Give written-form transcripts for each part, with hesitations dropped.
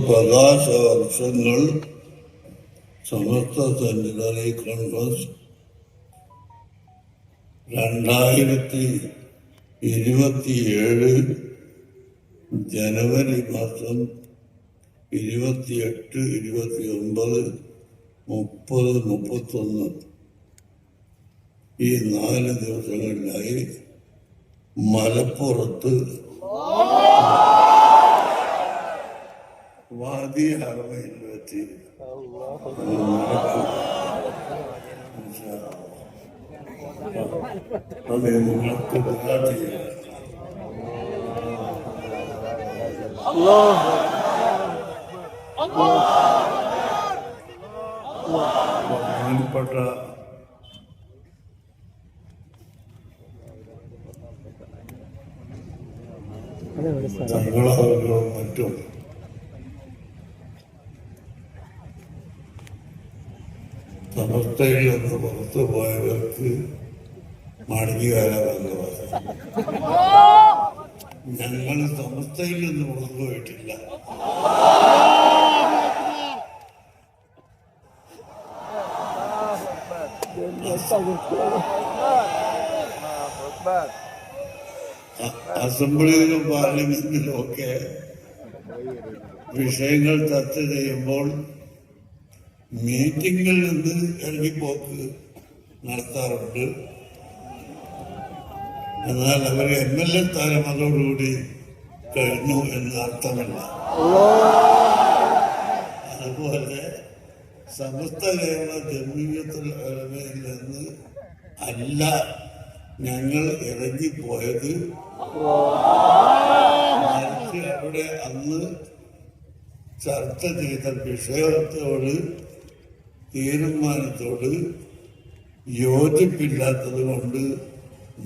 പ്രകാശ വർഷങ്ങൾ സമസ്ത സെന്റിനറി കോൺഗ്രസ് 2027 ജനുവരി മാസം 28, 29, 30, 31 ഈ 4 ദിവസങ്ങളിലായി മലപ്പുറത്ത് വാദി ഹറമയിൽ വെച്ച് അതെ നിങ്ങൾക്ക് ബഹുമാനപ്പെട്ട തങ്ങളവരും മറ്റും സമസ്തയിൽ നിന്ന് പുറത്തു പോയവർക്ക് മടങ്ങിവരാമെന്ന് പറഞ്ഞു. ഞങ്ങൾ സമസ്തയിൽ നിന്ന് പുറത്തു പോയിട്ടില്ല. അസംബ്ലിയിലും പാർലമെന്റിലും ഒക്കെ വിഷയങ്ങൾ ചർച്ച ചെയ്യുമ്പോൾ മീറ്റിംഗിൽ നിന്ന് ഇറങ്ങിപ്പോക്ക് നടത്താറുണ്ട്. എന്നാൽ അവർ MLA സ്ഥാനം അതോടുകൂടി കഴിഞ്ഞു എന്ന് അർത്ഥമല്ല. അതുപോലെ സമസ്ത കേരള ജംഇയ്യത്തുൽ ഉലമയിൽ നിന്ന് അല്ല ഞങ്ങൾ ഇറങ്ങിപ്പോയത്. മറിച്ച് അവിടെ അന്ന് ചർച്ച ചെയ്ത വിഷയത്തോട് തീരുമാനത്തോട് യോജിപ്പില്ലാത്തത് കൊണ്ട്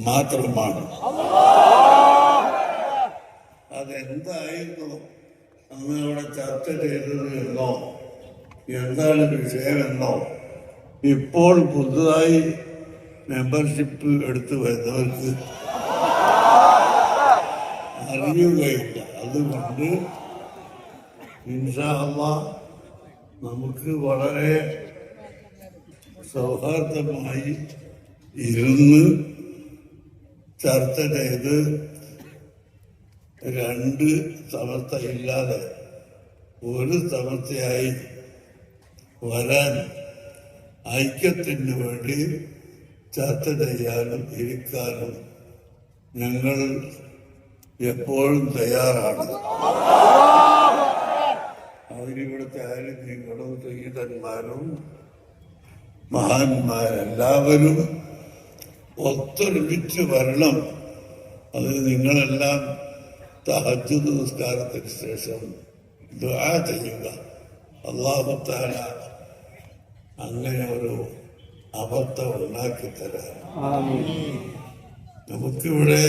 മാത്രമാണ്. അതെന്തായിരുന്നു അന്ന് അവിടെ ചർച്ച ചെയ്തത് എന്നോ എന്താണ് വിഷയമെന്നോ ഇപ്പോൾ പുതുതായി മെമ്പർഷിപ്പ് എടുത്തു വരുന്നവർക്ക് അറിയുകയില്ല. അതുകൊണ്ട് ഇൻഷാ അല്ലാഹ് നമുക്ക് വളരെ സൗഹാർദ്ദമായി ഇരുന്ന് ചർച്ച ചെയ്ത് 2 സമസ്ത ഇല്ലാതെ ഒരു സമസ്തയായി വരാൻ ഐക്യത്തിന് വേണ്ടി ചർച്ച ചെയ്യാനും ഇരിക്കാനും ഞങ്ങൾ എപ്പോഴും തയ്യാറാണ്. അവരിവിടുത്തെ ആലിമ്യങ്ങളും സയ്യിദന്മാരും മഹാന്മാരെല്ലാവരും ഒത്തൊരുമിച്ച് വരണം. അത് നിങ്ങളെല്ലാം തഹജ്ജുദ് നിസ്കാരത്തിന് ശേഷം ദുആ ചെയ്യുക. അല്ലാഹു തആല അങ്ങനെ ഒരു അബദ്ധം ഉണ്ടാക്കി തരാം. നമുക്കിവിടെ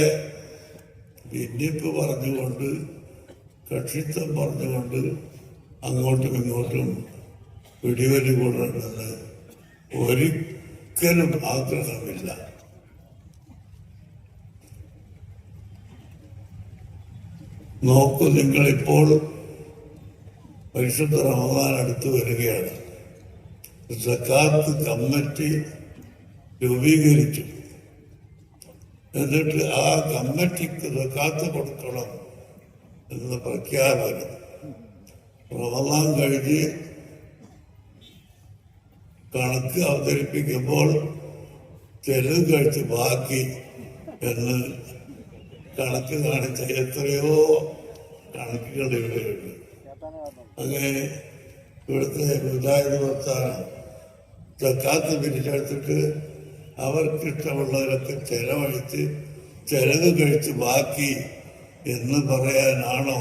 ഭിന്നിപ്പ് പറഞ്ഞുകൊണ്ട് കക്ഷിത്വം പറഞ്ഞുകൊണ്ട് അങ്ങോട്ടും ഇങ്ങോട്ടും പിടിവലി കൊള്ളണമെന്ന് ഒരിക്കലും ആഗ്രഹമില്ല. നോക്കൂ, നിങ്ങളിപ്പോൾ പരിശുദ്ധ റമദാൻ അടുത്ത് വരികയാണ്. സക്കാത്ത് കമ്മിറ്റി രൂപീകരിച്ചു. എന്നിട്ട് ആ കമ്മിറ്റിക്ക് സക്കാത്ത് കൊടുക്കണം എന്ന് പ്രഖ്യാപനം റമദാൻ കഴിഞ്ഞ് കണക്ക് അവതരിപ്പിക്കുമ്പോൾ ചെലവ് കഴിച്ച് ബാക്കി എന്ന് കണക്ക് കാണിച്ച എത്രയോ കണക്കുകൾ ഇവിടെയുണ്ട്. അങ്ങനെ ഇവിടുത്തെ മുജാഹിദ് പ്രസ്ഥാനം സക്കാത്ത് പിരിച്ചെടുത്തിട്ട് അവർക്കിഷ്ടമുള്ളവരൊക്കെ ചെലവഴിച്ച് ചെലവ് കഴിച്ച് ബാക്കി എന്ന് പറയാനാണോ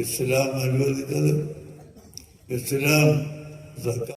ഇസ്ലാം അനുവദിച്ചത്? ഇസ്ലാം